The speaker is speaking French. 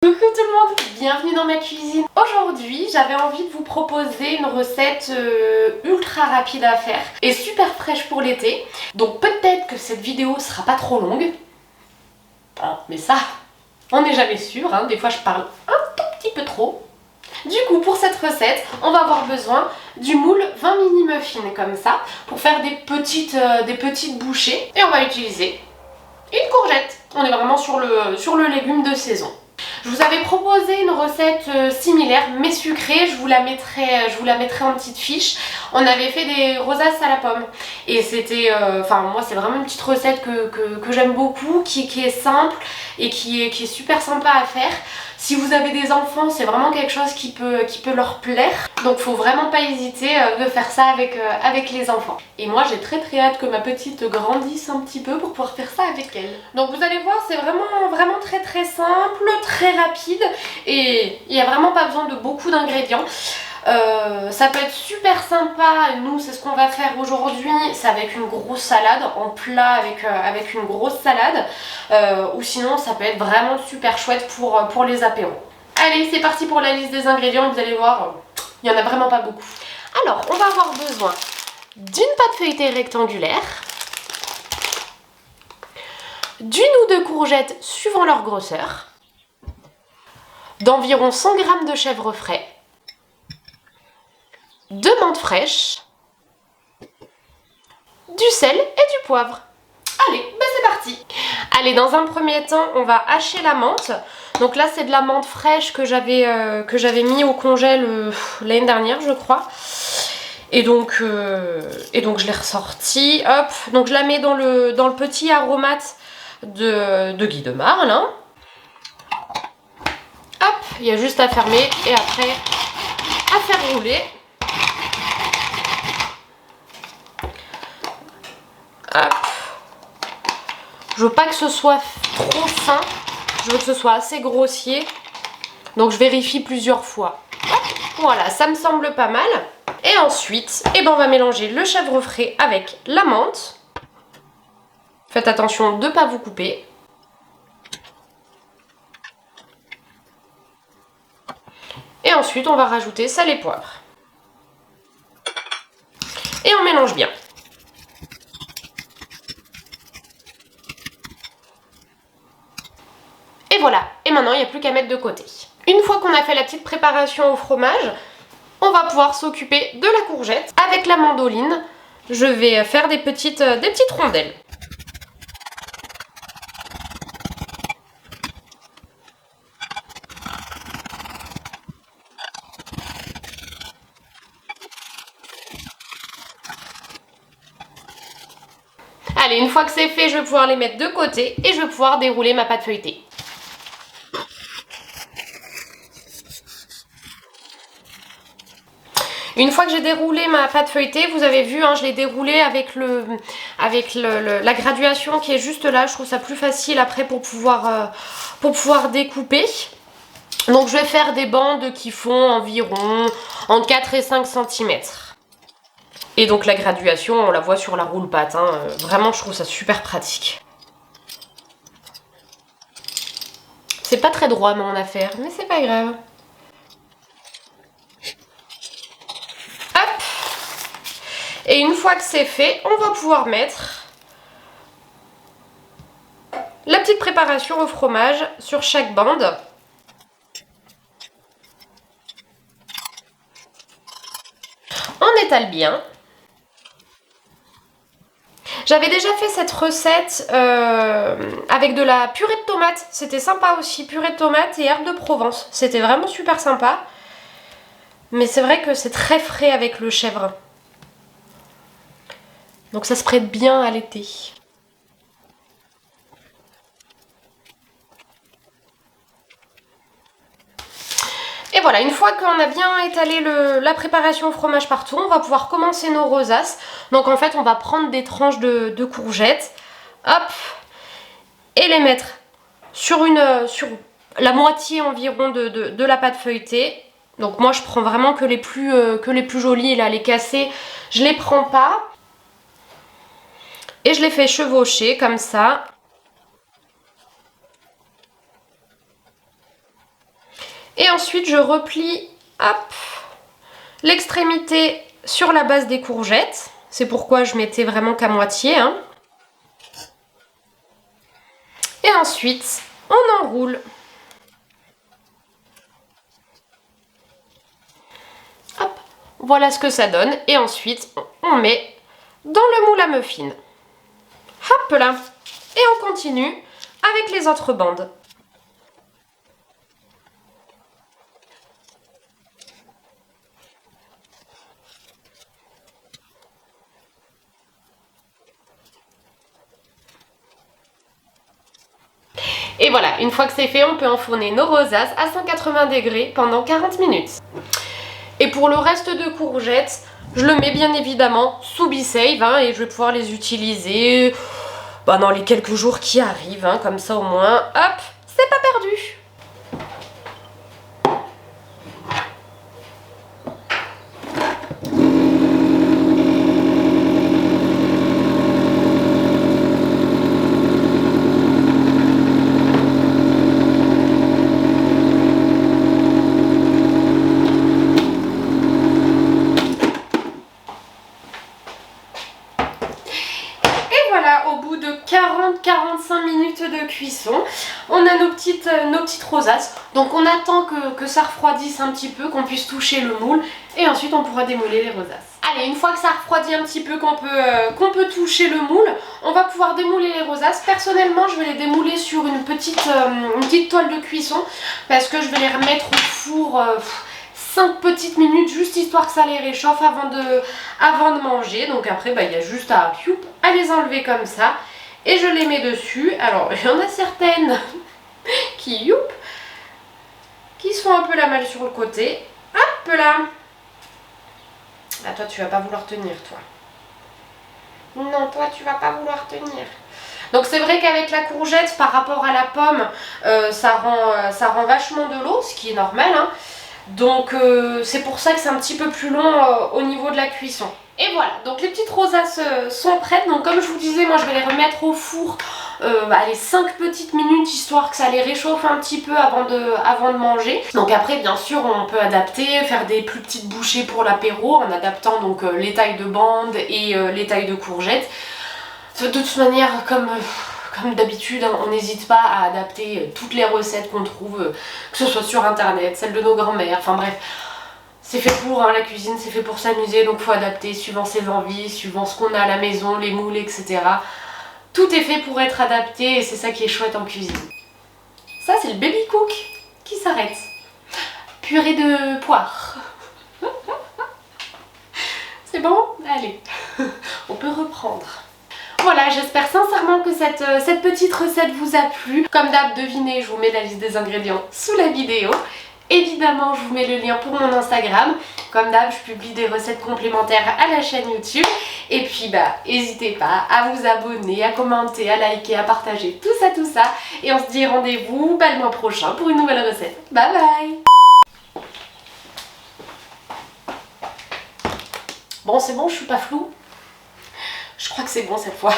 Coucou tout le monde, bienvenue dans ma cuisine. Aujourd'hui j'avais envie de vous proposer une recette ultra rapide à faire et super fraîche pour l'été. Donc peut-être que cette vidéo sera pas trop longue. Mais ça, on n'est jamais sûr, hein. Des fois je parle un tout petit peu trop. Du coup pour cette recette, on va avoir besoin du moule 20 mini muffins comme ça pour faire des petites bouchées. Et on va utiliser une courgette. On est vraiment sur le légume de saison. Je vous avais proposé une recette similaire mais sucrée, je vous la mettrai en petite fiche. On avait fait des rosaces à la pomme et c'était, moi c'est vraiment une petite recette que j'aime beaucoup, qui est simple et qui est super sympa à faire. Si vous avez des enfants, c'est vraiment quelque chose qui peut leur plaire. Donc faut vraiment pas hésiter de faire ça avec les enfants. Et moi j'ai très hâte que ma petite grandisse un petit peu pour pouvoir faire ça avec elle. Donc vous allez voir, c'est vraiment très simple, très rapide et il n'y a vraiment pas besoin de beaucoup d'ingrédients. Ça peut être super sympa, nous c'est ce qu'on va faire aujourd'hui, c'est avec une grosse salade, en plat avec une grosse salade, ou sinon ça peut être vraiment super chouette pour les apéros. Allez, c'est parti pour la liste des ingrédients, vous allez voir, il n'y en a vraiment pas beaucoup. Alors, on va avoir besoin d'une pâte feuilletée rectangulaire, d'une ou deux courgettes suivant leur grosseur, d'environ 100 g de chèvre frais, 2 menthes fraîches, du sel et du poivre. Allez, c'est parti. Allez, dans un premier temps, on va hacher la menthe. Donc là, c'est de la menthe fraîche que j'avais mis au congèle l'année dernière, je crois. Et donc je l'ai ressortie. Hop, donc je la mets dans le petit aromate de Guy de Marle. Hein. Hop, il y a juste à fermer et après à faire rouler. Hop. Je veux pas que ce soit trop fin, je veux que ce soit assez grossier. Donc je vérifie plusieurs fois. Hop, voilà, ça me semble pas mal. Et ensuite, on va mélanger le chèvre frais avec la menthe. Faites attention de ne pas vous couper. Et ensuite, on va rajouter sel et poivre. Et on mélange bien. Et voilà, et maintenant il n'y a plus qu'à mettre de côté. Une fois qu'on a fait la petite préparation au fromage, on va pouvoir s'occuper de la courgette. Avec la mandoline, je vais faire des petites rondelles. Allez, une fois que c'est fait, je vais pouvoir les mettre de côté et je vais pouvoir dérouler ma pâte feuilletée. Une fois que j'ai déroulé ma pâte feuilletée, vous avez vu, hein, je l'ai déroulée avec la graduation qui est juste là. Je trouve ça plus facile après pour pouvoir découper. Donc je vais faire des bandes qui font environ entre 4 et 5 cm. Et donc la graduation, on la voit sur la roule-pâte. Hein. Vraiment, je trouve ça super pratique. C'est pas très droit mon affaire, mais c'est pas grave. Et une fois que c'est fait, on va pouvoir mettre la petite préparation au fromage sur chaque bande. On étale bien. J'avais déjà fait cette recette avec de la purée de tomates. C'était sympa aussi, purée de tomates et herbes de Provence. C'était vraiment super sympa. Mais c'est vrai que c'est très frais avec le chèvre. Donc ça se prête bien à l'été. Et voilà, une fois qu'on a bien étalé la préparation au fromage partout, on va pouvoir commencer nos rosaces. Donc en fait, on va prendre des tranches de courgettes, hop, et les mettre sur la moitié environ de la pâte feuilletée. Donc moi, je prends vraiment que les plus jolies, là, les cassées, je les prends pas. Et je les fais chevaucher comme ça. Et ensuite je replie, hop, l'extrémité sur la base des courgettes. C'est pourquoi je mettais vraiment qu'à moitié, hein. Et ensuite, on enroule. Hop, voilà ce que ça donne. Et ensuite, on met dans le moule à muffins. Hop là. Et on continue avec les autres bandes. Et voilà, une fois que c'est fait, on peut enfourner nos rosaces à 180 degrés pendant 40 minutes. Et pour le reste de courgettes, je le mets bien évidemment sous Be-Save, hein, et je vais pouvoir les utiliser dans les quelques jours qui arrivent, hein, comme ça au moins, hop, c'est pas perdu. Au bout de 40-45 minutes de cuisson, on a nos petites rosaces. Donc on attend que ça refroidisse un petit peu, qu'on puisse toucher le moule et ensuite on pourra démouler les rosaces. Allez, une fois que ça refroidit un petit peu, qu'on peut toucher le moule, on va pouvoir démouler les rosaces. Personnellement, je vais les démouler sur une petite toile de cuisson parce que je vais les remettre au four 5 petites minutes, juste histoire que ça les réchauffe avant de manger. Donc après, il y a juste à les enlever comme ça. Et je les mets dessus. Alors, il y en a certaines qui se font un peu la malle sur le côté. Hop là. Ah, toi, tu vas pas vouloir tenir, toi. Non, toi, tu vas pas vouloir tenir. Donc c'est vrai qu'avec la courgette, par rapport à la pomme, ça rend vachement de l'eau, ce qui est normal, hein. Donc c'est pour ça que c'est un petit peu plus long au niveau de la cuisson. Et voilà, donc les petites rosaces sont prêtes. Donc comme je vous disais, moi je vais les remettre au four les 5 petites minutes, histoire que ça les réchauffe un petit peu avant de manger. Donc après bien sûr on peut adapter, faire des plus petites bouchées pour l'apéro en adaptant donc les tailles de bandes et les tailles de courgettes. De toute manière, comme d'habitude, hein, on n'hésite pas à adapter toutes les recettes qu'on trouve, que ce soit sur internet, celles de nos grands-mères, enfin bref. C'est fait pour, hein, la cuisine, c'est fait pour s'amuser, donc faut adapter suivant ses envies, suivant ce qu'on a à la maison, les moules, etc. Tout est fait pour être adapté et c'est ça qui est chouette en cuisine. Ça, c'est le baby cook qui s'arrête. Purée de poire. C'est bon? Allez, on peut reprendre. Voilà, j'espère sincèrement que cette petite recette vous a plu. Comme d'hab, devinez, je vous mets la liste des ingrédients sous la vidéo. Évidemment, je vous mets le lien pour mon Instagram. Comme d'hab, je publie des recettes complémentaires à la chaîne YouTube. Et puis, n'hésitez pas à vous abonner, à commenter, à liker, à partager, tout ça. Et on se dit rendez-vous le mois prochain pour une nouvelle recette. Bye bye! Bon, c'est bon, je suis pas floue. Je crois que c'est bon cette fois.